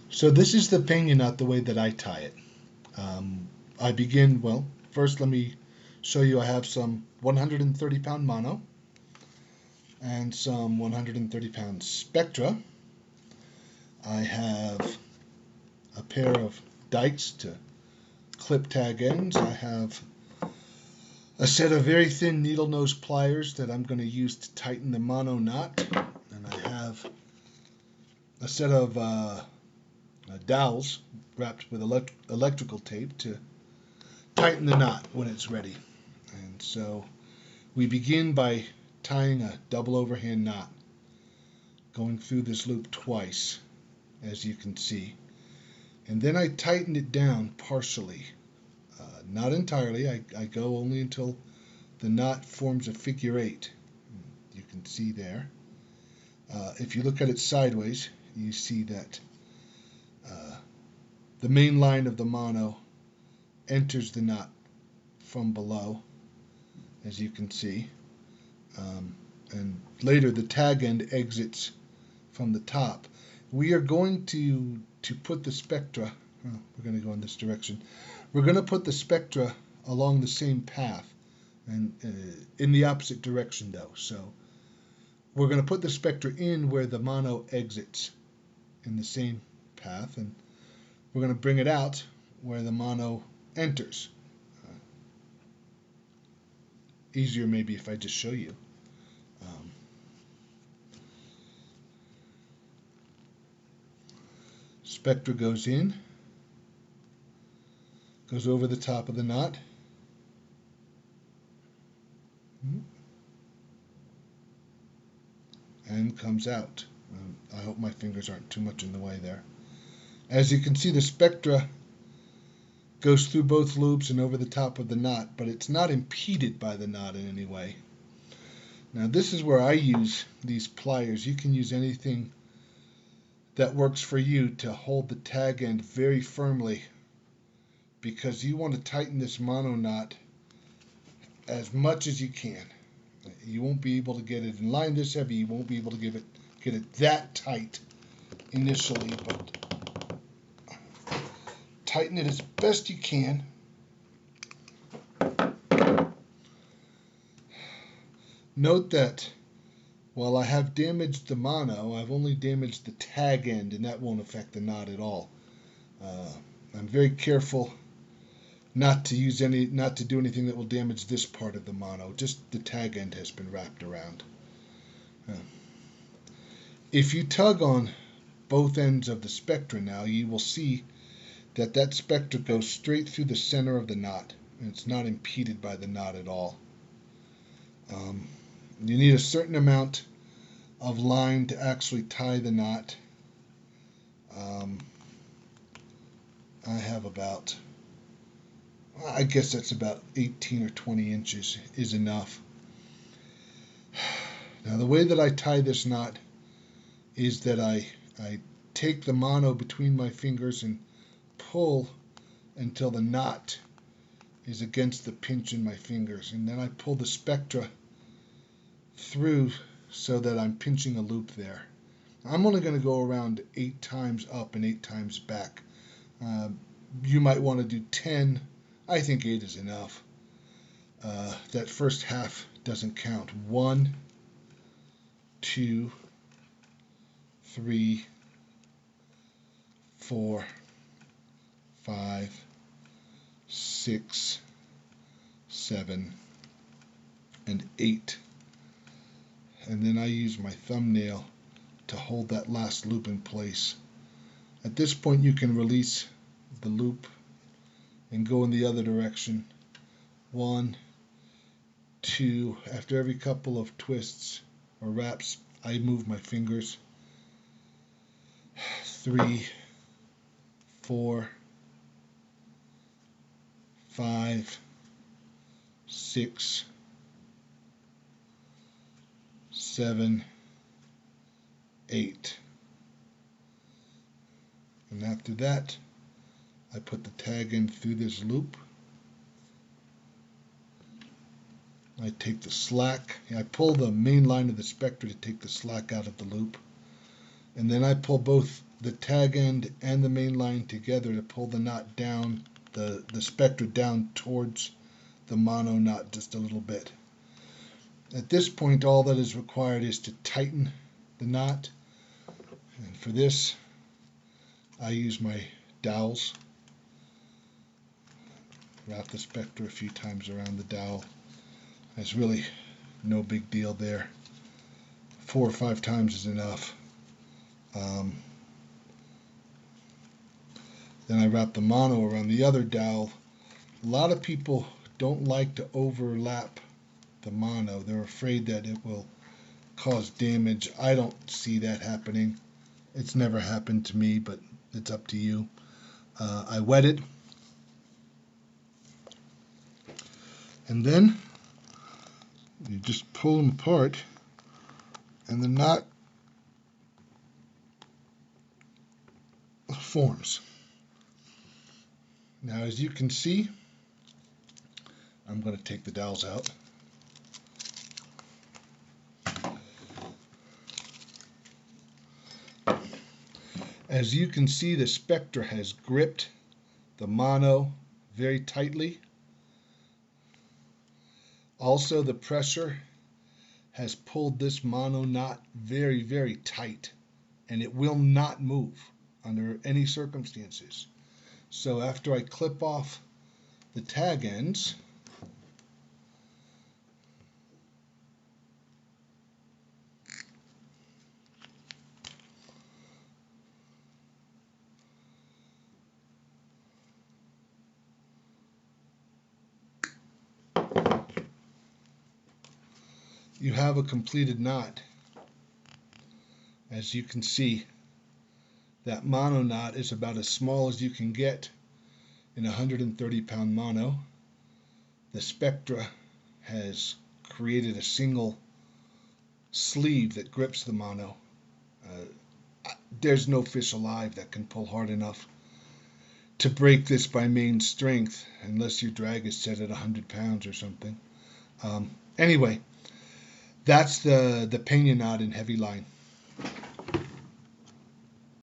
So this is the Pena Knot the way that I tie it. I begin, well, first let me show you I have some 130-pound mono and some 130-pound spectra. I have a pair of dikes to clip tag ends. I have a set of very thin needle nose pliers that I'm going to use to tighten the mono knot. And I have a set of dowels wrapped with electrical tape to tighten the knot when it's ready. And so we begin by tying a double overhand knot, going through this loop twice, as you can see. And then I tighten it down partially, not entirely. I go only until the knot forms a figure eight. You can see there. If you look at it sideways, you see that the main line of the mono enters the knot from below, as you can see. And later the tag end exits from the top. We are going to put the spectra, we're going to go in this direction. We're going to put the spectra along the same path and in the opposite direction though. So we're going to put the spectra in where the mono exits in the same path, and we're going to bring it out where the mono enters. Easier maybe if I just show you. Spectra goes in, goes over the top of the knot, and comes out. I hope my fingers aren't too much in the way there. As you can see, the spectra goes through both loops and over the top of the knot, but it's not impeded by the knot in any way. Now this is where I use these pliers. You can use anything that works for you to hold the tag end very firmly, because you want to tighten this mono knot as much as you can. You won't be able to get it in line this heavy. You won't be able to get it that tight initially, but tighten it as best you can. Note that while I have damaged the mono, I've only damaged the tag end, and that won't affect the knot at all. I'm very careful not to do anything that will damage this part of the mono. Just the tag end has been wrapped around. If you tug on both ends of the spectra now, you will see that spectra goes straight through the center of the knot, and it's not impeded by the knot at all. You need a certain amount of line to actually tie the knot. I have about, I guess that's about 18 or 20 inches is enough. Now the way that I tie this knot is that I take the mono between my fingers and pull until the knot is against the pinch in my fingers, and then I pull the spectra through so that I'm pinching a loop there. I'm only going to go around 8 times up and 8 times back. You might want to do 10. I think 8 is enough. That first half doesn't count. 1, 2, 3, 4, 5, 6, 7, and 8. And then I use my thumbnail to hold that last loop in place. At this point you can release the loop and go in the other direction. 1, 2, after every couple of twists or wraps I move my fingers. 3, 4, 5, 6, 7, 8. And after that, I put the tag in through this loop. I take the slack. I pull the main line of the spectra to take the slack out of the loop. And then I pull both the tag end and the main line together to pull the knot down, the spectra down towards the mono knot just a little bit. At this point, all that is required is to tighten the knot. And for this, I use my dowels. Wrap the spectra a few times around the dowel. There's really no big deal there. 4 or 5 times is enough. Then I wrap the mono around the other dowel. A lot of people don't like to overlap the mono. They're afraid that it will cause damage. I don't see that happening. It's never happened to me, but it's up to you. I wet it. And then you just pull them apart, and the knot forms. Now, as you can see, I'm going to take the dowels out. As you can see, the spectra has gripped the mono very tightly. Also, the pressure has pulled this mono knot very, very tight, and it will not move under any circumstances. So after I clip off the tag ends, you have a completed knot. As you can see, that mono knot is about as small as you can get in a 130-pound mono. The spectra has created a single sleeve that grips the mono. There's no fish alive that can pull hard enough to break this by main strength, unless your drag is set at 100 pounds or something. Anyway, that's the Pena Knot in heavy line.